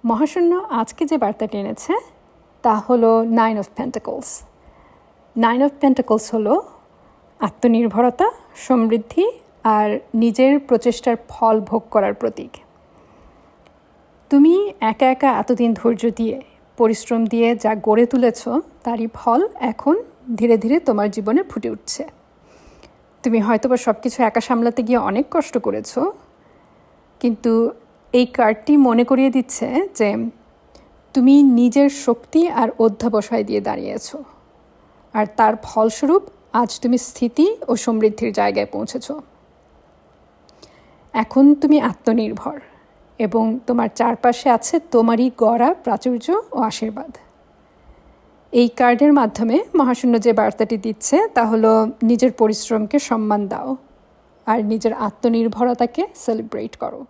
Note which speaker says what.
Speaker 1: মহাশূন্য আজকে যে বার্তাটি এনেছে তা হলো 9 অফ পেন্টাকলস। 9 অফ পেন্টাকলস হলো আত্মনির্ভরতা, সমৃদ্ধি আর নিজের প্রচেষ্টার ফল ভোগ করার প্রতীক। তুমি একা একা এতদিন ধৈর্য দিয়ে পরিশ্রম দিয়ে যা গড়ে তুলেছ তারই ফল এখন ধীরে ধীরে তোমার জীবনে ফুটে উঠছে। তুমি হয়তোবা সব কিছু একা সামলাতে গিয়ে অনেক কষ্ট করেছো, কিন্তু এই কার্ডটি মনে করিয়ে দিচ্ছে যে তুমি নিজের শক্তি আর অধ্যবসায় দিয়ে দাঁড়িয়েছো, আর তার ফলস্বরূপ আজ তুমি স্থিতি ও সমৃদ্ধির জায়গায় পৌঁছেছো। এখন তুমি আত্মনির্ভর এবং তোমার চারপাশে আছে তোমারই গড়া প্রাচুর্য ও আশীর্বাদ। এই কার্ডের মাধ্যমে মহাশূন্য যে বার্তাটি দিচ্ছে তা হলো নিজের পরিশ্রমকে সম্মান দাও আর নিজের আত্মনির্ভরতাকে সেলিব্রেট করো।